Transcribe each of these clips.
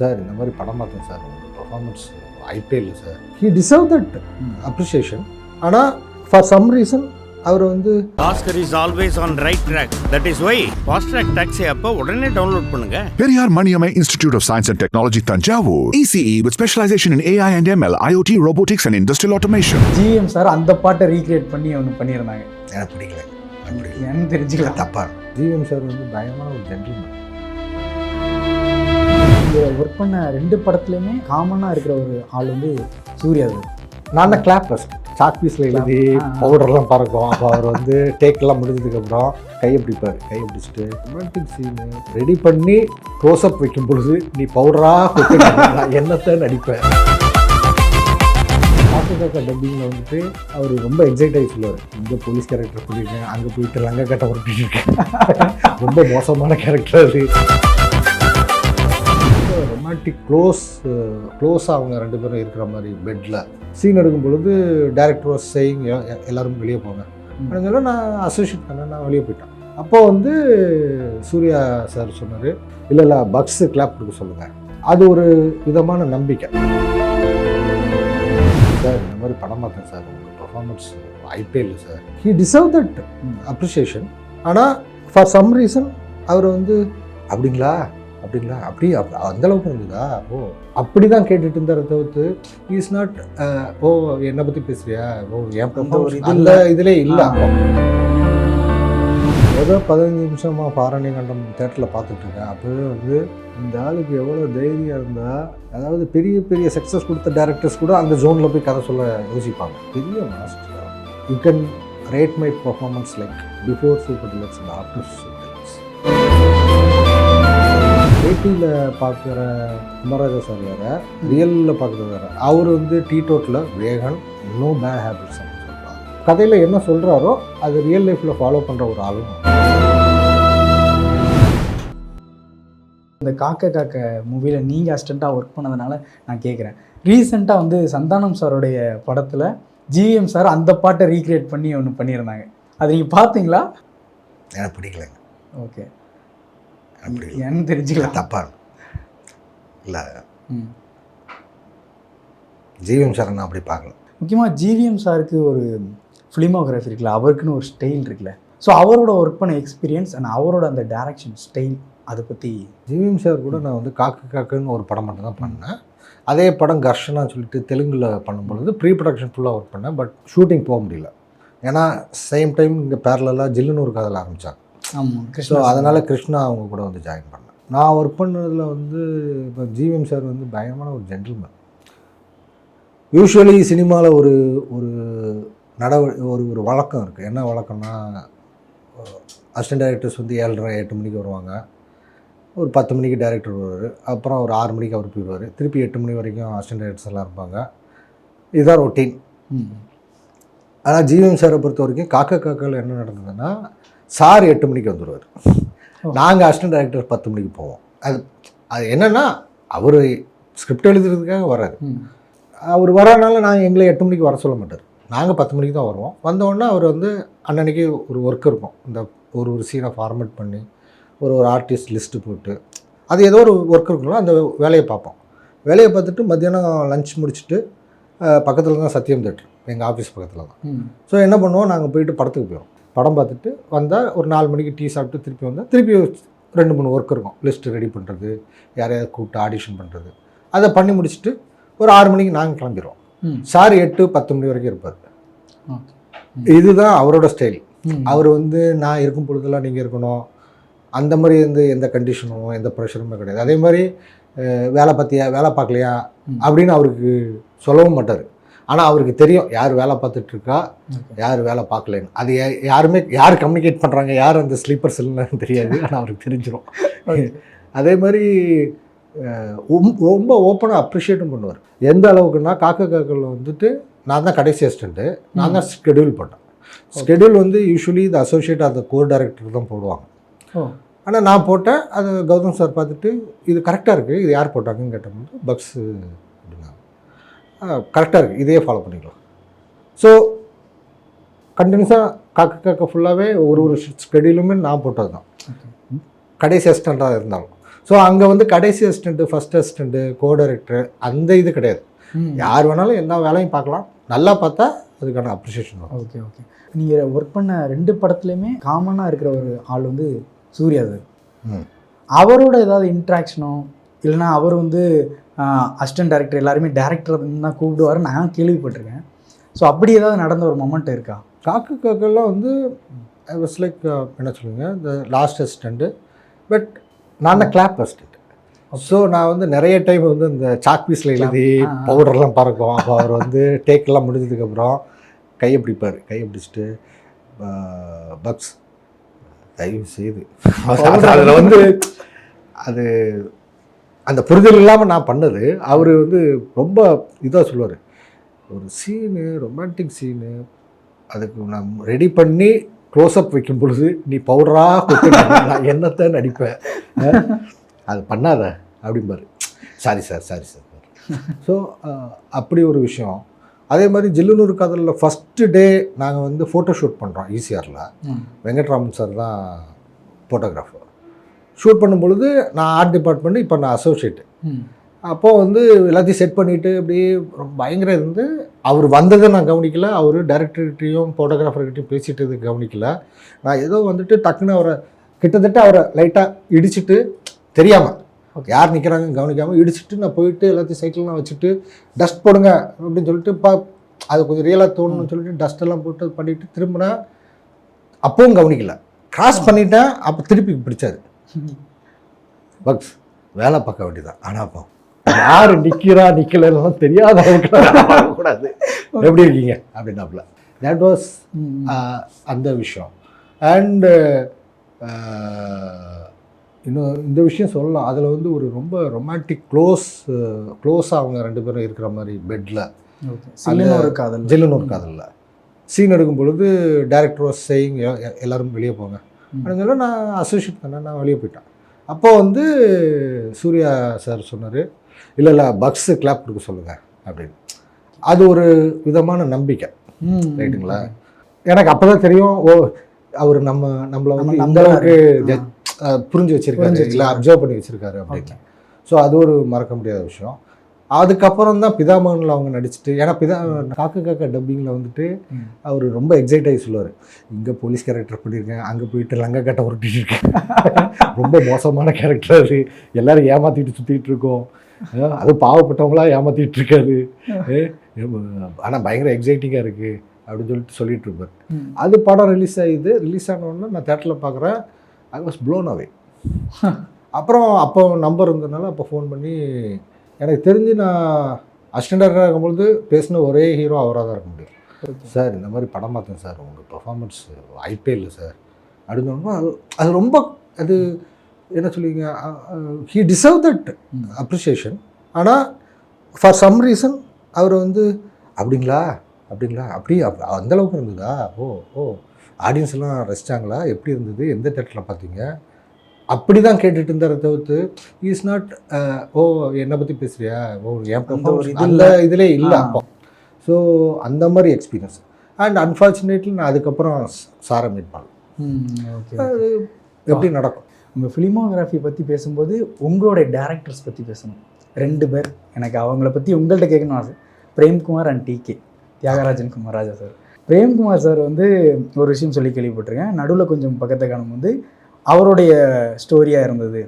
Sir இந்த மாதிரி படம் பார்த்தேன் சார், உங்கள் பர்ஃபார்மன்ஸ் ஐப்பே இல்லை sir. He deserve that appreciation. ஆனால் ஃபார் சம் ரீசன் அவர் வந்து Oscar is always on right track. That is why Fast Track Taxi app உடனே டவுன்லோட் பண்ணுங்க. Periyar Maniammai Institute of Science and Technology, Tanjavur. ECE with specialization in AI and ML, IoT, robotics and industrial automation. GM sir அந்த பாட்டை recreate பண்ணி ஒன்று பண்ணியிருந்தாங்க. எனக்கு பிடிக்கல. எனக்கு தெரிஞ்சுக்கலாம் தப்பா. ஜிஎம் சார் வந்து பயமான ஒரு ஜென்டில்மேன். ஒர்க் பண்ண 2 படத்துலையுமே காமனாக இருக்கிற ஒரு ஆள் வந்து சூர்யா சார். நான் தான் கிளாப் ஃபஸ்ட் சாக் பீஸில் எழுதி பவுடர்லாம் பறக்கும். அப்போ அவர் வந்து டேக்கெல்லாம் முடிஞ்சதுக்கப்புறம் கையை பிடிப்பார். கையை பிடிச்சிட்டு ரொமான்டிக் சீனு ரெடி பண்ணி க்ளோஸ்அப் வைக்கும் பொழுது நீ பவுடராக என்னத்தை நடிப்பேன். காக்கா டப்பிங்கில் வந்துட்டு அவர் ரொம்ப எக்ஸைட் ஆகி சொல்லுவார், இந்த போலீஸ் கேரக்டர் பண்ணியிருக்கேன், அங்கே போயிட்டு லங்கா கட்டை உருட்டிட்டு இருக்கேன், ரொம்ப மோசமான கேரக்டர் அது. ரொமான்டிக் க்ளோஸாக அவங்க 2 பேரும் இருக்கிற மாதிரி பெட்டில் சீன் எடுக்கும் பொழுது டேரக்டர் வாஸ் சேயிங் எல்லோரும் வெளியே போங்க அப்படிங்கிற நான் அசோசியேட் பண்ணேன். நான் வெளியே போயிட்டேன். அப்போது வந்து சூர்யா சார் சொன்னார், இல்லை பக்ஸு கிளாப் கொடுக்க சொல்லுங்கள். அது ஒரு விதமான நம்பிக்கை. சார் இந்த மாதிரி படம் பார்த்தேன் சார், உங்கள் பர்ஃபார்மன்ஸ் ஐப்பே இல்லை sir. He deserve that appreciation. ஆனால் ஃபார் சம் ரீசன் அவர் வந்து அப்படிங்களா அப்படி அந்தளவுக்கு இருந்ததா, ஓ அப்படி தான் கேட்டுட்டு இருந்தார தவிர்த்து இஸ் நாட் ஓ என்னை பற்றி பேசுறியா, ஓ என் பர்ஃபார்மன்ஸ் அந்த இதிலே இல்லை. ஏதோ 15 நிமிஷமாக பாரணி கண்டம் தேட்டரில் பார்த்துட்டு இருக்கேன். அப்போவே வந்து இந்த ஆளுக்கு எவ்வளோ தைரியம் இருந்தால், அதாவது பெரிய பெரிய சக்ஸஸ் கொடுத்த டேரக்டர்ஸ் கூட அந்த ஜோனில் போய் கதை சொல்ல யோசிப்பாங்க. பெரிய master. You can rate my performance like before super deluxe and after super deluxe. ஏடியில் பார்க்குற குமராஜா சார் வேறு, ரியலில் பார்க்குறது வேறு. அவர் வந்து teetotal vegan, no bad habits அப்படின்னு சொல்கிறார். கதையில் என்ன சொல்கிறாரோ அது ரியல் லைஃப்பில் ஃபாலோ பண்ணுற ஒரு ஆளும். இந்த காக்க மூவியில் நீங்கள் அசிஸ்டண்ட்டாக ஒர்க் பண்ணதுனால நான் கேட்குறேன், ரீசெண்டாக வந்து சந்தானம் சாரோடைய படத்தில் ஜிஎம் சார் அந்த பாட்டை ரீக்ரியேட் பண்ணி ஒன்று பண்ணியிருந்தாங்க. அது நீங்கள் பார்த்தீங்களா? எனக்கு பிடிக்கலைங்க. ஓகே, அப்படி எனக்கு தெரிஞ்சுக்கலாம். தப்பா இல்லை. ஜிவிஎம் சார் நான் அப்படி பார்க்கல. முக்கியமாக ஜிவிஎம் சாருக்கு ஒரு ஃபிலிமோகிராஃபி இருக்குல்ல, அவருக்குன்னு ஒரு ஸ்டைல் இருக்குல்ல. ஸோ அவரோட ஒர்க் பண்ண எக்ஸ்பீரியன்ஸ் அண்ட் அவரோட அந்த டைரக்ஷன் ஸ்டைல் அதை பற்றி. ஜிவிஎம் சார் கூட நான் வந்து காக்குன்னு ஒரு படம் மட்டும் தான் பண்ணேன். அதே படம் கர்ஷனான்னு சொல்லிட்டு தெலுங்கில் பண்ணும்பொழுது ப்ரீ ப்ரொடக்ஷன் ஃபுல்லாக ஒர்க் பண்ணேன். பட் ஷூட்டிங் போக முடியல. ஏன்னா சேம் டைம் இங்கே பேரலாக ஜில்லுன்னு ஒரு கதையில் ஆரம்பித்தாங்க. ஆமாம், ஸோ அதனால் கிருஷ்ணா அவங்க கூட வந்து ஜாயின் பண்ணேன். நான் ஒர்க் பண்ணதில் வந்து இப்போ ஜிவிஎம் சார் வந்து பயங்கரமான ஒரு ஜென்டில்மேன். யூஸ்வலி சினிமாவில் ஒரு ஒரு வழக்கம் இருக்குது. என்ன வழக்கம்னா, அசிஸ்டன்ட் டைரக்டர்ஸ் வந்து 7:30-8 மணிக்கு வருவாங்க. ஒரு 10 மணிக்கு டைரக்டர் வருவார். அப்புறம் ஒரு 6 மணிக்கு அவர் போயிடுவார். திருப்பி 8 மணி வரைக்கும் அசிஸ்டன்ட் டைரக்டர்ஸ் எல்லாம் இருப்பாங்க. இதுதான் ரொட்டீன். ஆனால் ஜிவிஎம் சாரை பொறுத்த வரைக்கும் காக்காவில் என்ன நடந்ததுன்னா, சார் 8 மணிக்கு வந்துடுவார். நாங்கள் அசிஸ்டன்ட் டைரக்டர் 10 மணிக்கு போவோம். அது என்னென்னா, அவர் ஸ்கிரிப்ட் எழுதுறதுக்காக வர்றாரு. அவர் வரனால நாங்கள் எங்களை 8 மணிக்கு வர சொல்ல மாட்டார். நாங்கள் 10 மணிக்கு தான் வருவோம். வந்தோடனே அவர் வந்து அன்னன்னைக்கு ஒரு ஒர்க் இருக்கும். இந்த ஒரு சீனை ஃபார்மேட் பண்ணி ஒரு ஆர்டிஸ்ட் லிஸ்ட்டு போட்டு அது ஏதோ ஒரு ஒர்க் இருக்குங்களோ அந்த வேலையை பார்ப்போம். வேலையை பார்த்துட்டு மத்தியானம் லஞ்ச் முடிச்சுட்டு பக்கத்தில் தான் சத்யம் தேட்டர், எங்கள் ஆஃபீஸ் பக்கத்தில் தான். ஸோ என்ன பண்ணுவோம், நாங்கள் போயிட்டு படத்துக்கு போயிடுவோம். படம் பார்த்துட்டு வந்தால் ஒரு 4 மணிக்கு டீ சாப்பிட்டு திருப்பி வந்தால் திருப்பி 2-3 ஒர்க் இருக்கும். லிஸ்ட்டு ரெடி பண்ணுறது, யாரையாவது கூப்பிட்டு ஆடிஷன் பண்ணுறது, அதை பண்ணி முடிச்சுட்டு ஒரு 6 மணிக்கு நாங்கள் கிளம்பிடுவோம். சார் 8-10 மணி வரைக்கும் இருப்பார். இதுதான் அவரோட ஸ்டைல். அவர் வந்து நான் இருக்கும் பொழுதெல்லாம் நீங்கள் இருக்கணும், அந்த மாதிரி வந்து எந்த கண்டிஷனும் எந்த ப்ரெஷருமே கிடையாது. அதே மாதிரி வேலை பார்த்தியா, வேலை பார்க்கலையா அப்படின்னு அவருக்கு சொல்லவும் மாட்டார். ஆனால் அவருக்கு தெரியும் யார் வேலை பார்த்துட்ருக்கா, யார் வேலை பார்க்கலன்னு. அது யார் கம்யூனிகேட் பண்ணுறாங்க, யார் அந்த ஸ்லீப்பர் செல்லுன்னு தெரியாது. ஆனால் அவருக்கு தெரிஞ்சிடும். அதே மாதிரி ரொம்ப ஓப்பனாக அப்ரிஷியேட்டும் பண்ணுவார். எந்த அளவுக்குன்னா, காக்காவில் வந்துட்டு நான் தான் கடைசி அசிஸ்டண்ட்டு, நான் தான் ஸ்கெடியூல் பண்ணேன். ஸ்கெடியூல் வந்து யூஸ்வலி இந்த அசோசியேட் அந்த கோர் டைரக்டர் தான் போடுவாங்க. ஆனால் நான் போட்டேன். அது கௌதம் சார் பார்த்துட்டு இது கரெக்டாக இருக்குது, இது யார் போட்டாங்கன்னு கேட்டபோது பக்ஸு அப்படின்னாங்க. கரெக்டாக இருக்குது, இதையே ஃபாலோ பண்ணிக்கலாம். ஸோ கண்டினியூஸாக காக்க ஃபுல்லாகவே ஒரு ஸ்கெடியூலுமே நான் போட்டது தான், கடைசி அசிஸ்டண்ட்டாக இருந்தாலும். ஸோ அங்கே வந்து கடைசி assistant, first assistant, co director அந்த இது கிடையாது. யார் வேணாலும் எல்லா வேலையும் பார்க்கலாம். நல்லா பார்த்தா அதுக்கான அப்ரிசியேஷன் வரும். Okay okay. நீங்கள் ஒர்க் பண்ண 2 படத்துலையுமே காமனாக இருக்கிற ஒரு ஆள் வந்து சூர்யா சார். அவரோட ஏதாவது இன்ட்ராக்ஷனோ இல்லைனா அவர் வந்து அசிஸ்டன்ட் டைரக்டர் எல்லாருமே டேரக்டர் தான் கூப்பிடுவார் நான் கேள்விப்பட்டிருக்கேன். ஸோ அப்படி ஏதாவது நடந்த ஒரு மொமெண்ட் இருக்கா? காக்கெல்லாம் வந்து ஐ வாஸ் லைக் என்ன சொல்லுங்க, இந்த லாஸ்ட் அசிஸ்டண்ட்டு, பட் நான் கிளாப் அசிஸ்டண்ட். ஸோ நான் வந்து நிறைய டைம் வந்து இந்த சாக் பீஸில் எழுதி பவுடர்லாம் பறக்கும். அப்போ அவர் வந்து டேக்கெல்லாம் முடிஞ்சதுக்கப்புறம் கையை பிடிப்பார். கையை பிடிச்சிட்டு பக்ஸ் தயவு செய்து அதில் வந்து அது அந்த புரிதல் இல்லாமல் நான் பண்ணது. அவர் வந்து ரொம்ப இதாக சொல்லுவார், ஒரு சீனு ரொமான்டிக் சீனு அதுக்கு நான் ரெடி பண்ணி க்ளோஸ்அப் வைக்கும் பொழுது நீ பவுடராக கொடுத்து நான் என்னத்தை நடிப்பேன், அது பண்ணாத அப்படிம்பாரு. Sorry sir. ஸோ அப்படி ஒரு விஷயம். அதே மாதிரி ஜில்லுனூர் காதலில் ஃபஸ்ட்டு டே நாங்கள் வந்து ஃபோட்டோ ஷூட் பண்ணுறோம் ஈசிஆரில். வெங்கட்ராமன் சார் தான் ஃபோட்டோகிராஃபர். ஷூட் பண்ணும் பொழுது நான் ஆர்ட் டிபார்ட்மெண்ட்டு, இப்போ நான் அசோசியேட்டு. அப்போது வந்து எல்லாத்தையும் செட் பண்ணிவிட்டு அப்படியே பயங்கர இருந்து அவர் வந்ததை நான் கவனிக்கல. அவர் டைரக்டர்கிட்டையும் ஃபோட்டோகிராஃபர்கிட்டையும் பேசிட்டு கவனிக்கல. நான் ஏதோ வந்துட்டு டக்குன்னு அவரை கிட்டத்தட்ட அவரை லைட்டாக இடிச்சிட்டு தெரியாமல் யார் நிற்கிறாங்கன்னு கவனிக்காமல் இடிச்சிட்டு நான் போயிட்டு எல்லாத்தையும் சைக்கிள்லாம் வச்சுட்டு டஸ்ட் போடுங்க அப்படின்னு சொல்லிட்டு அது கொஞ்சம் ரியலாக தோணுன்னு சொல்லிட்டு டஸ்ட்டெல்லாம் போட்டு பண்ணிவிட்டு திரும்பினா அப்பவும் கவனிக்கல. கிராஸ் பண்ணிட்டேன். அப்போ திருப்பி பிடிச்சாரு. பக்ஸ் வேலை பார்க்க வேண்டியதான். ஆனால் அப்போ யார் நிற்கலாம் தெரியாதவங்க கூடாது. எப்படி இருக்கீங்க அப்படின்னாப்புல. தட் வாஸ் அந்த விஷயம். அண்டு இன்னும் இந்த விஷயம் சொல்லலாம். அதில் வந்து ஒரு ரொம்ப ரொமான்டிக் க்ளோஸாக அவங்க 2 பேரும் இருக்கிற மாதிரி பெட்டில் ஜில்லுனூர் காதலில் சீன் எடுக்கும் பொழுது டைரக்டர் வாஸ் சேயிங் எல்லோரும் வெளியே போங்க அப்படின்னு சொல்லி நான் அசோசியேட் பண்ணேன். நான் வெளியே போயிட்டேன். அப்போது வந்து சூர்யா சார் சொன்னார், இல்லை பக்ஸு கிளாப் கொடுக்க சொல்லுங்கள் அப்படின்னு. அது ஒரு விதமான நம்பிக்கை, ரைட்டுங்களா? எனக்கு அப்போ தான் தெரியும், அவர் நம்மளை வந்து இந்த அளவுக்கு புரிஞ்சு வச்சுருக்காரு, இல்லை அப்சர்வ் பண்ணி வச்சுருக்காரு அப்படின்னு. ஸோ அது ஒரு மறக்க முடியாத விஷயம். அதுக்கப்புறம் தான் பிதாமகனில் அவங்க நடிச்சுட்டு, ஏன்னா காக்கா டப்பிங்கில் வந்துட்டு அவர் ரொம்ப எக்ஸைட் ஆகி சொல்லுவார், இங்கே போலீஸ் கேரக்டர் பண்ணியிருக்கேன், அங்கே போயிட்டு லங்கா கட்டை உருட்டிட்டு இருக்கேன், ரொம்ப மோசமான கேரக்டர், அது எல்லோரும் ஏமாற்றிட்டு சுற்றிட்டு இருக்கோம், அது பாவப்பட்டவங்களாம் ஏமாற்றிட்டு இருக்காரு, ஆனால் பயங்கர எக்ஸைட்டிங்காக இருக்குது அப்படின்னு சொல்லிட்டு இருப்பார். அது படம் ரிலீஸ் ஆனோடனே நான் தேட்டரில் பார்க்குறேன். ஐ வாஸ் ப்ளோன் அவே. அப்புறம் அப்போ நம்பர் இருந்ததுனால அப்போ ஃபோன் பண்ணி, எனக்கு தெரிஞ்சு நான் அசிஸ்டண்டாக இருக்கும்பொழுது பேசின ஒரே ஹீரோ அவராக தான் இருக்க முடியும். சார் இந்த மாதிரி படம் பார்த்தேன் சார், உங்கள் பர்ஃபார்மன்ஸ் வாய்ப்பே இல்லை சார் அப்படின்னு. அது ரொம்ப அது என்ன சொல்லுவீங்க, ஹீ டிசர்வ் தட் அப்ரிசியேஷன். ஆனால் ஃபார் சம் ரீசன் அவர் வந்து அப்படிங்களா அப்படி அந்தளவுக்கு இருந்ததா, ஓ ஆடியன்ஸ் எல்லாம் ரசித்தாங்களா, எப்படி இருந்தது, எந்த தேட்டரில் பார்த்தீங்க, அப்படி தான் கேட்டுட்டு இருந்தார தவிர்த்து இஸ் நாட் என்னை பற்றி பேசுகிறியா, என் பர்ஃபார்மன்ஸ் அந்த இதிலே இல்லை அப்போ. ஸோ அந்த மாதிரி எக்ஸ்பீரியன்ஸ். அண்ட் அன்ஃபார்ச்சுனேட்லி நான் அதுக்கப்புறம் சாரை மீட் பண்ணேன். அது எப்படி நடக்கும். உங்கள் ஃபிலிமோகிராஃபி பற்றி பேசும்போது உங்களுடைய டேரக்டர்ஸ் பற்றி பேசணும். 2 பேர் எனக்கு அவங்கள பற்றி உங்கள்கிட்ட கேட்கணும் ஆசை. Premkumar and TK Thiagarajan Kumararaja sir. Premkumar sir வந்து ஒரு விஷயம் சொல்லி கேள்விப்பட்டிருக்கேன், நடுவில் கொஞ்சம் பக்கத்தை காணும் வந்து அவருடைய ஸ்டோரியாக இருந்தது.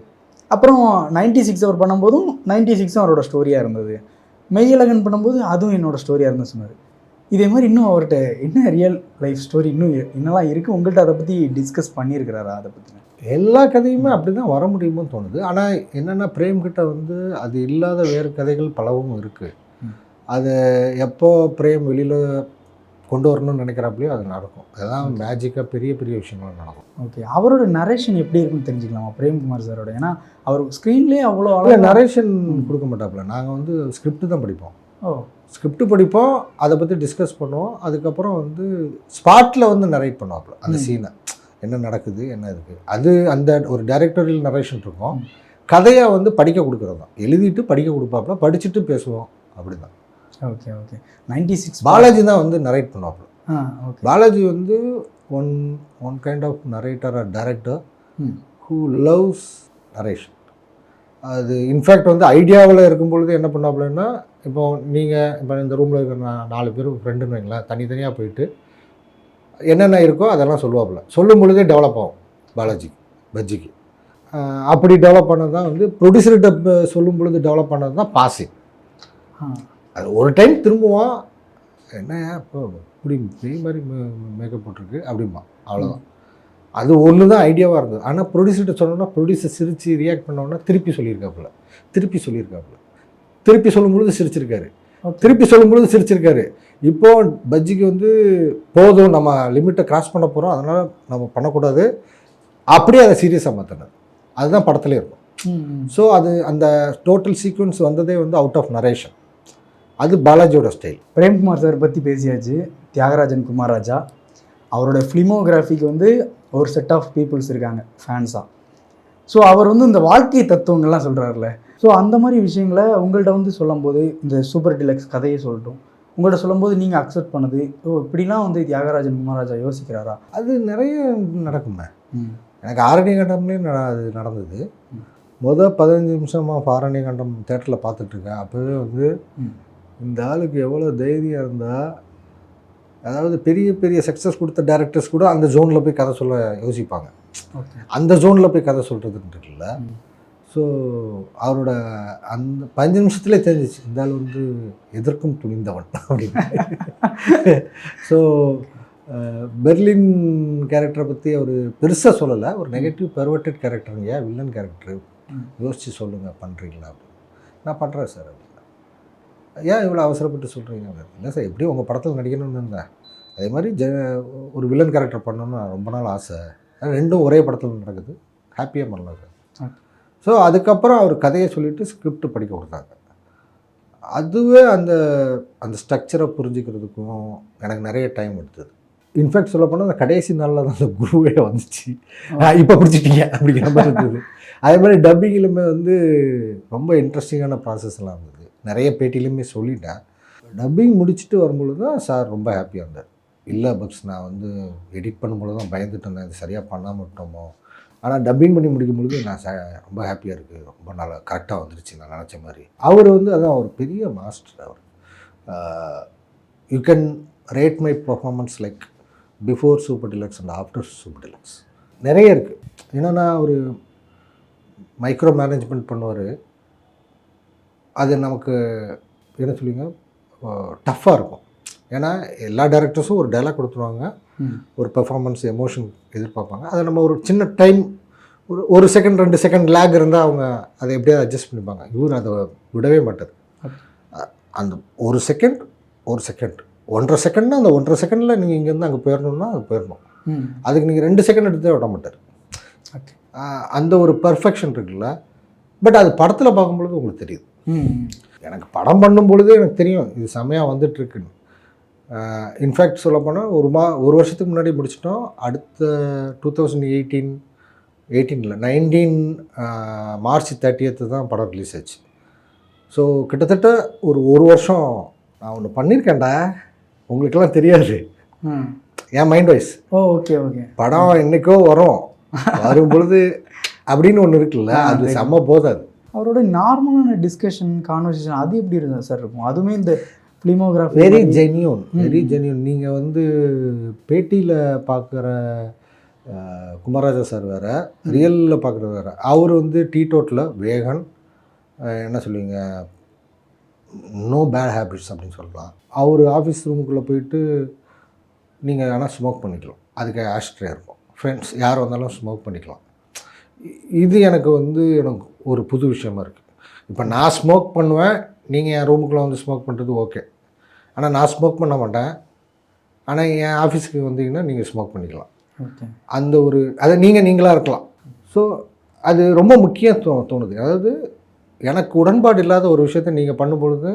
அப்புறம் 96 அவர் பண்ணும்போதும் 96 அவரோட ஸ்டோரியாக இருந்தது. மெய்யழகன் பண்ணும்போது அதுவும் என்னோடய ஸ்டோரியாக இருந்தது சொன்னார். இதே மாதிரி இன்னும் அவர்கிட்ட என்ன ரியல் லைஃப் ஸ்டோரி இன்னும் என்னெல்லாம் இருக்குது, உங்கள்கிட்ட அதை பற்றி டிஸ்கஸ் பண்ணியிருக்கிறாரா? அதை பற்றி எல்லா கதையுமே அப்படி தான் வர முடியுமோன்னு தோணுது. ஆனால் என்னென்னா பிரேம்கிட்ட வந்து அது இல்லாத வேறு கதைகள் பலவும் இருக்குது. அது எப்போ பிரேம் வெளியில் கொண்டு வரணும்னு நினைக்கிறாப்புலையோ அது நடக்கும். அதுதான் மேஜிக்காக பெரிய பெரிய விஷயங்கள் நடக்கும். ஓகே, அவரோட நரேஷன் எப்படி இருக்குன்னு தெரிஞ்சுக்கலாமா பிரேம்குமார் சாரோட? ஏன்னா அவர் ஸ்க்ரீன்லேயே அவ்வளோ நரேஷன் கொடுக்க மாட்டாப்புல. நாங்கள் வந்து ஸ்கிரிப்ட் தான் படிப்போம். ஸ்கிரிப்ட் படிப்போம், அதை பற்றி டிஸ்கஸ் பண்ணுவோம். அதுக்கப்புறம் வந்து ஸ்பாட்டில் வந்து நரேட் பண்ணுவாப்புல அந்த சீனை, என்ன நடக்குது என்ன இருக்குது. அது அந்த ஒரு டைரக்டரியல் நரேஷன் இருக்கும். கதையை வந்து படிக்க கொடுக்குறது தான், எழுதிட்டு படிக்க கொடுப்பாப்புல, படிச்சுட்டு பேசுவோம், அப்படி தான். Okay okay. 96 பாலாஜி தான் வந்து நரேட் பண்ணுவாப்புல. பாலாஜி வந்து one kind of narrator or director who loves narration. அது இன்ஃபேக்ட் வந்து ஐடியாவில் இருக்கும் பொழுது என்ன பண்ணாப்புலன்னா, இப்போ நீங்கள் இப்போ இந்த ரூமில் இருக்கிற 4 பேர் ஃப்ரெண்டுன்னு வைங்களேன், தனித்தனியாக போயிட்டு என்னென்ன இருக்கோ அதெல்லாம் சொல்லுவாப்புல. சொல்லும் பொழுதே டெவலப் ஆகும் பஜ்ஜிக்கு. அப்படி டெவலப் பண்ணது தான் வந்து ப்ரொடியூசர்கிட்ட சொல்லும் பொழுது டெவலப் பண்ணது தான் பாசிங். அது ஒரு டைம் திரும்புவான், என்ன இப்போ இப்படி பேய் மாதிரி மேக்கப் போட்டிருக்கு அப்படிம்பா, அவ்வளோதான். அது ஒன்று தான் ஐடியாவாக இருந்தது. ஆனால் ப்ரொடியூசர்கிட்ட சொன்னோன்னா ப்ரொடியூசர் சிரித்து ரியாக்ட் பண்ணோன்னா திருப்பி சொல்லியிருக்காப்புல. திருப்பி சொல்லும்பொழுது சிரிச்சிருக்காரு, திருப்பி சொல்லும்பொழுது சிரிச்சிருக்காரு. இப்போது பஜ்ஜிக்கு வந்து போதும், நம்ம லிமிட்டை கிராஸ் பண்ண போகிறோம், அதனால் நம்ம பண்ணக்கூடாது, அப்படியே அதை சீரியஸாக மாற்றினார். அதுதான் படத்துலேயே இருக்கும். ஸோ அது அந்த டோட்டல் சீக்வன்ஸ் வந்ததே வந்து அவுட் ஆஃப் நரேஷன். அது பாலாஜியோட ஸ்டைல். பிரேம்குமார் சார் பற்றி பேசியாச்சு. தியாகராஜன் குமாரராஜா அவரோட ஃபிலிமோகிராஃபிக்கு வந்து ஒரு செட் ஆஃப் பீப்புள்ஸ் இருக்காங்க ஃபேன்ஸாக. ஸோ அவர் வந்து இந்த வாழ்க்கை தத்துவங்கள்லாம் சொல்கிறாருல்ல, ஸோ அந்த மாதிரி விஷயங்களை உங்கள்கிட்ட வந்து சொல்லும்போது, இந்த சூப்பர் டிலக்ஸ் கதையை சொல்லட்டும், உங்கள்கிட்ட சொல்லும்போது நீங்கள் அக்செப்ட் பண்ணது, இப்படிலாம் வந்து தியாகராஜன் குமாரராஜா யோசிக்கிறாரா? அது நிறைய நடக்குமே. எனக்கு ஆரண்ய கண்டம்லேயும் அது நடந்தது. 15 நிமிஷமாக ஆரண்ய கண்டம் தேட்டரில் பார்த்துட்ருக்கேன். அப்போவே வந்து இந்த ஆளுக்கு எவ்வளோ தைரியம் இருந்தால், அதாவது பெரிய பெரிய சக்ஸஸ் கொடுத்த டேரக்டர்ஸ் கூட அந்த ஜோனில் போய் கதை சொல்ல யோசிப்பாங்க. அந்த ஜோனில் போய் கதை சொல்கிறதுன்னு இருக்குல்ல. ஸோ அவரோட அந்த 15 நிமிஷத்துலேயே தெரிஞ்சிச்சு இந்த ஆள் வந்து எதற்கும் துணிந்தவன் அப்படின்னு. ஸோ பெர்லின் கேரக்டரை பற்றி அவர் பெருசாக சொல்லலை. ஒரு நெகட்டிவ் பெர்வர்டட் கேரக்டருங்க, ஏன் வில்லன் கேரக்டர் யோசித்து சொல்லுங்கள், பண்ணுறீங்களா அப்படின்னு. நான் பண்ணுறேன் சார் அப்படின்னு. ஏன் இவ்வளோ அவசரப்பட்டு சொல்கிறீங்க? இல்லை சார், எப்படியும் உங்கள் படத்தில் நடிக்கணும்னு இருந்தேன், அதே மாதிரி ஒரு வில்லன் கேரக்டர் பண்ணணும்னு ரொம்ப நாள் ஆசை, ரெண்டும் ஒரே படத்தில் நடக்குது, ஹாப்பியாக பண்ணலாம் சார். ஸோ அதுக்கப்புறம் அவர் கதையை சொல்லிவிட்டு ஸ்கிரிப்ட் படிக்க கொடுத்தாங்க. அதுவே அந்த அந்த ஸ்ட்ரக்சரை புரிஞ்சுக்கிறதுக்கும் எனக்கு நிறைய டைம் எடுத்தது. இன்ஃபேக்ட் சொல்ல போனால் அந்த கடைசி நாளில் தான் அந்த குருவே வந்துச்சு, இப்போ பிடிச்சிட்டீங்க அப்படிங்கிற மாதிரி இருந்தது. அதே மாதிரி டப்பிங்கிலுமே வந்து ரொம்ப இன்ட்ரெஸ்டிங்கான ப்ராசஸ்லாம் இருந்தது. நிறைய பேட்டிலையுமே சொல்லிட்டேன். டப்பிங் முடிச்சுட்டு வரும்பொழுது தான் சார் ரொம்ப ஹாப்பியாக இருந்தார். இல்லை பக்ஸ், நான் வந்து எடிட் பண்ணும்பொழுது தான் பயந்துட்டு இருந்தேன், இது சரியாக பண்ணாமல் விட்டோமோ, ஆனால் டப்பிங் பண்ணி முடிக்கும் பொழுது நான் ரொம்ப ஹாப்பியாக இருக்குது, ரொம்ப நல்லா கரெக்டாக வந்துருச்சு நான் நினச்ச மாதிரி. அவர் வந்து அதான் ஒரு பெரிய மாஸ்டர். அவர் you can rate my performance like before super deluxe and after super Deluxe. நிறைய இருக்குது. என்னென்னா ஒரு மைக்ரோ மேனேஜ்மெண்ட் பண்ணுவார். அது நமக்கு என்ன சொல்லுங்க, டஃப்பாக இருக்கும். ஏன்னா எல்லா டேரக்டர்ஸும் ஒரு டைலாக் கொடுத்துருவாங்க, ஒரு பெர்ஃபார்மன்ஸ் எமோஷன் எதிர்பார்ப்பாங்க. அதை நம்ம ஒரு சின்ன டைம், ஒரு செகண்ட் 2 செகண்ட் லேக் இருந்தால் அவங்க அதை எப்படியாவது அட்ஜஸ்ட் பண்ணிப்பாங்க. இவர் அதை விடவே மாட்டார். அந்த ஒரு செகண்ட் 1.5 செகண்ட்னா அந்த 1.5 செகண்டில் நீங்கள் இங்கேருந்து அங்கே போயிடணுன்னா அது போயிடணும். அதுக்கு நீங்கள் 2 செகண்ட் எடுத்தே விட மாட்டார். அந்த ஒரு பர்ஃபெக்ஷன் இருக்குல்ல. பட் அது படத்தில் பார்க்கும்பொழுது உங்களுக்கு தெரியுது. எனக்கு படம் பண்ணும் பொழுதே எனக்கு தெரியும் இது செம்மையாக வந்துட்டுருக்குன்னு. இன்ஃபேக்ட் சொல்லப்போனால் ஒரு வருஷத்துக்கு முன்னாடி முடிச்சிட்டோம். அடுத்த 19 மார்ச் 30 தான் படம் ரிலீஸ் ஆச்சு. ஸோ கிட்டத்தட்ட ஒரு வருஷம் நான் ஒன்று பண்ணியிருக்கேன்டா, உங்களுக்கெல்லாம் தெரியாது, என் மைண்ட் வைஸ். ஓகே படம் என்றைக்கோ வரும் பொழுது அப்படின்னு ஒன்று இருக்குல்ல, அது செம்ம போதாது. அவரோட நார்மலான டிஸ்கஷன் கான்வர்சேஷன் அது எப்படி இருந்தால் சார் இருக்கும்? அதுவுமே இந்த ஃபிலிமோகிராஃபி வெரி ஜென்யூன். நீங்கள் வந்து பேட்டியில் பார்க்குற குமாரராஜா சார் வேறு, ரியலில் பார்க்குறது வேறு. அவர் வந்து டீடோட்டில் வேகன், என்ன சொல்லுவீங்க, நோ பேட் ஹேபிட்ஸ் அப்படின்னு சொல்லலாம். அவர் ஆஃபீஸ் ரூமுக்குள்ளே போயிட்டு நீங்கள் ஆனால் ஸ்மோக் பண்ணிக்கலாம், அதுக்கு ஆஷ்ட்ரே இருக்கும். ஃப்ரெண்ட்ஸ் யார் வந்தாலும் ஸ்மோக் பண்ணிக்கலாம். இது எனக்கு ஒரு புது விஷயமா இருக்குது. இப்போ நான் ஸ்மோக் பண்ணுவேன், நீங்கள் என் ரூமுக்குள்ளே வந்து ஸ்மோக் பண்ணுறது ஓகே. ஆனால் நான் ஸ்மோக் பண்ண மாட்டேன், ஆனால் என் ஆஃபீஸுக்கு வந்தீங்கன்னா நீங்கள் ஸ்மோக் பண்ணிக்கலாம். அந்த ஒரு அதை நீங்களாக இருக்கலாம். ஸோ அது ரொம்ப முக்கியம் தோணுது. அதாவது எனக்கு உடன்பாடு இல்லாத ஒரு விஷயத்த நீங்கள் பண்ணும்பொழுது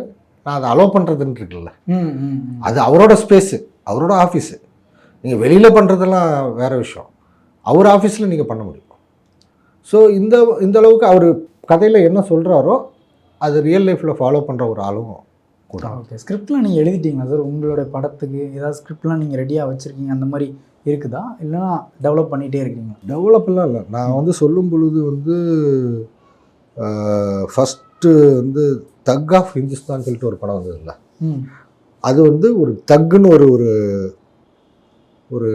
நான் அதை அலோவ் பண்ணுறதுன்னு இருக்குல்ல, அது அவரோட ஸ்பேஸு, அவரோட ஆஃபீஸு. நீங்கள் வெளியில் பண்ணுறதெல்லாம் வேறு விஷயம், அவர் ஆஃபீஸில் நீங்கள் பண்ண முடியும். ஸோ இந்த அளவுக்கு அவர் கதையில் என்ன சொல்கிறாரோ அது ரியல் லைஃப்பில் ஃபாலோ பண்ணுற ஒரு ஆளும் கூட. ஓகே, ஸ்கிரிப்ட்லாம் நீங்கள் எழுதிட்டீங்களா சார்? உங்களோட படத்துக்கு ஏதாவது ஸ்கிரிப்ட்லாம் நீங்கள் ரெடியாக வச்சுருக்கீங்க, அந்த மாதிரி இருக்குதா? இல்லைனா டெவலப் பண்ணிகிட்டே இருக்கீங்க? டெவலப்லாம் இல்லை. நான் சொல்லும் பொழுது ஃபஸ்ட்டு வந்து தக் ஆஃப் ஹிந்துஸ்தான் சொல்லிட்டு ஒரு படம் வந்ததுல்ல, ம் அது வந்து ஒரு தக்குன்னு ஒரு ஒரு ஒரு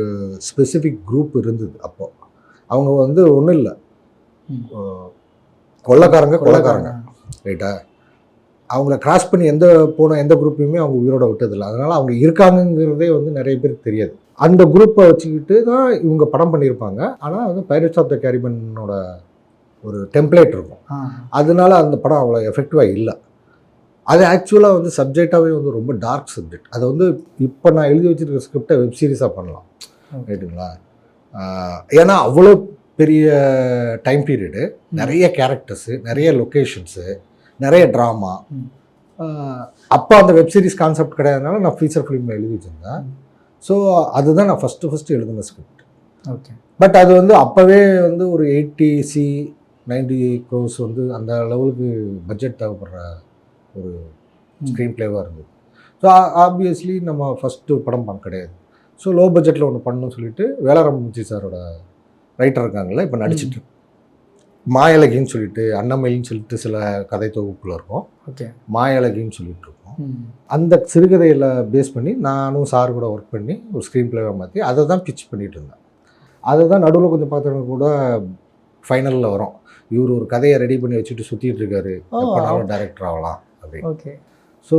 ஸ்பெசிஃபிக் குரூப் இருந்தது அப்போ. அவங்க வந்து ஒன்றும் இல்லை, ம். கொள்ளைக்காரங்க ரைட்டா. அவங்கள கிராஸ் பண்ணி எந்த குரூப்பையுமே அவங்க உயிரோட விட்டதில்லை. அதனால் அவங்க இருக்காங்கங்கிறதே வந்து நிறைய பேருக்கு தெரியாது. அந்த குரூப்பை வச்சுக்கிட்டு தான் இவங்க படம் பண்ணியிருப்பாங்க. ஆனால் வந்து பைரட்ஸ் ஆஃப் த கேரிபியனோட ஒரு டெம்ப்ளேட் இருக்கும். அதனால அந்த படம் அவ்வளோ எஃபெக்டிவாக இல்லை. அது ஆக்சுவலாக வந்து சப்ஜெக்டாகவே வந்து ரொம்ப டார்க் சப்ஜெக்ட். அதை வந்து இப்போ நான் எழுதி வச்சுருக்க ஸ்கிரிப்டை வெப் சீரிஸாக பண்ணலாம், ரைட்டுங்களா. ஏன்னா அவ்வளோ பெரிய டைம் பீரியடு, நிறைய கேரக்டர்ஸு, நிறைய லொக்கேஷன்ஸு, நிறைய ட்ராமா. அப்போ அந்த வெப் சீரிஸ் கான்செப்ட் கிடையாதுனால நான் ஃபீச்சர் ஃபிலிமில் எழுதி வச்சுருந்தேன். ஸோ அதுதான் நான் ஃபஸ்ட்டு எழுதின ஸ்கிரிப்ட். ஓகே. பட் அது வந்து அப்போவே வந்து ஒரு 80 90 crores வந்து அந்த லெவலுக்கு பட்ஜெட் தேவைப்படுற ஒரு ஸ்க்ரீன் ப்ளேவாக இருந்தது. ஸோ ஆப்வியஸ்லி நம்ம ஃபஸ்ட்டு படம் கிடையாது. ஸோ லோ பட்ஜெட்டில் ஒன்று பண்ணணும்னு சொல்லிட்டு வேலாராமச்சி சாரோட ரைட்டர் இருக்காங்கல்ல, இப்போ நடிச்சிட்டு மாயலகின்னு சொல்லிட்டு, அன்னமயின்னு சொல்லிட்டு சில கதை தொகுப்புல இருக்கும். ஓகே. மாயலகின்னு சொல்லிட்டு இருக்கும். அந்த சிறுகதையில் பேஸ் பண்ணி நானும் சார் கூட ஒர்க் பண்ணி ஒரு ஸ்க்ரீன் ப்ளேவாக மாற்றி அதை தான் பிச் பண்ணிகிட்டு இருந்தேன். அதை தான் நடுவில் கொஞ்சம் பார்த்தவங்க கூட ஃபைனலில் வரும், இவர் ஒரு கதையை ரெடி பண்ணி வச்சுட்டு சுற்றிட்டு இருக்காரு, எப்போனாலும் டைரக்டர் ஆகலாம் அப்படின்னு. ஓகே. ஸோ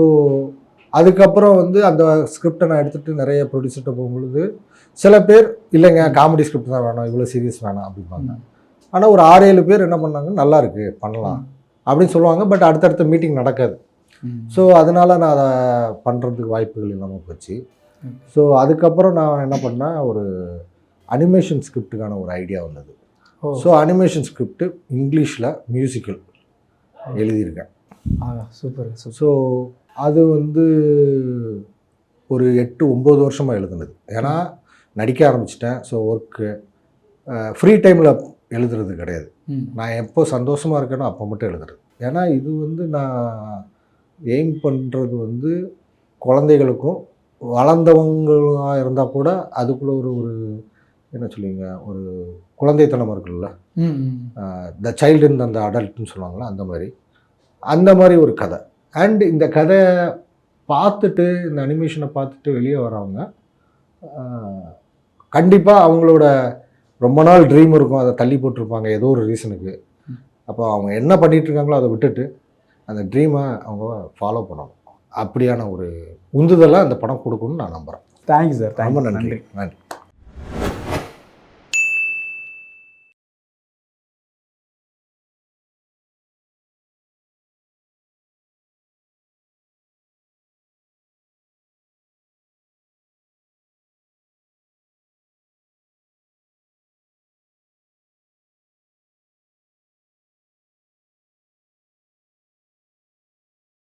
அதுக்கப்புறம் வந்து அந்த ஸ்கிரிப்டை நான் எடுத்துகிட்டு நிறைய ப்ரொடியூசர்கிட்ட போகும்பொழுது சில பேர் இல்லைங்க காமெடி ஸ்கிரிப்ட் தான் வேணும், இவ்வளோ சீரியஸ் வேணாம் அப்படிம்பாங்க. ஆனால் ஒரு 6-7 பேர் என்ன பண்ணாங்க, நல்லா இருக்குது பண்ணலாம் அப்படின்னு சொல்லுவாங்க. பட் அடுத்தடுத்த மீட்டிங் நடக்காது. ஸோ அதனால் நான் அதை பண்ணுறதுக்கு வாய்ப்புகள் இல்லாமல் போச்சு. ஸோ அதுக்கப்புறம் நான் என்ன பண்ணேன், ஒரு அனிமேஷன் ஸ்கிரிப்டுக்கான ஒரு ஐடியா வந்தது. ஸோ அனிமேஷன் ஸ்கிரிப்டு இங்கிலீஷில் மியூசிக்கல் எழுதியிருக்கேன். சூப்பர். ஸோ அது வந்து ஒரு 8-9 வருஷமாக எழுதுனது. ஏன்னா நடிக்க ஆரம்பிச்சிட்டேன். ஸோ ஒர்க்கு ஃப்ரீ டைமில் எழுதுறது கிடையாது. நான் எப்போ சந்தோஷமாக இருக்கேனோ அப்போ மட்டும் எழுதுறது. ஏன்னா இது வந்து நான் எய்ம் பண்ணுறது வந்து குழந்தைகளுக்கும் வளர்ந்தவங்களாக இருந்தால் கூட அதுக்குள்ளே ஒரு ஒரு என்ன சொல்லுவீங்க, ஒரு குழந்தைத்தனம் இருக்குல்ல, த சைல்டு இன் அந்த அடல்ட்னு சொல்லுவாங்களா, அந்த மாதிரி ஒரு கதை. அண்ட் இந்த கதை பார்த்துட்டு, இந்த அனிமேஷனை பார்த்துட்டு வெளியே வரவங்க கண்டிப்பாக அவங்களோட ரொம்ப நாள் ட்ரீம் இருக்கும், அதை தள்ளி போட்டிருப்பாங்க ஏதோ ஒரு ரீசனுக்கு. அப்போ அவங்க என்ன பண்ணிகிட்ருக்காங்களோ அதை விட்டுட்டு அந்த ட்ரீமை அவங்க ஃபாலோ பண்ணணும். அப்படியான ஒரு உந்துதலாக அந்த படம் கொடுக்கணும்னு நான் நம்புகிறேன். Thank you sir. ரொம்ப நன்றி.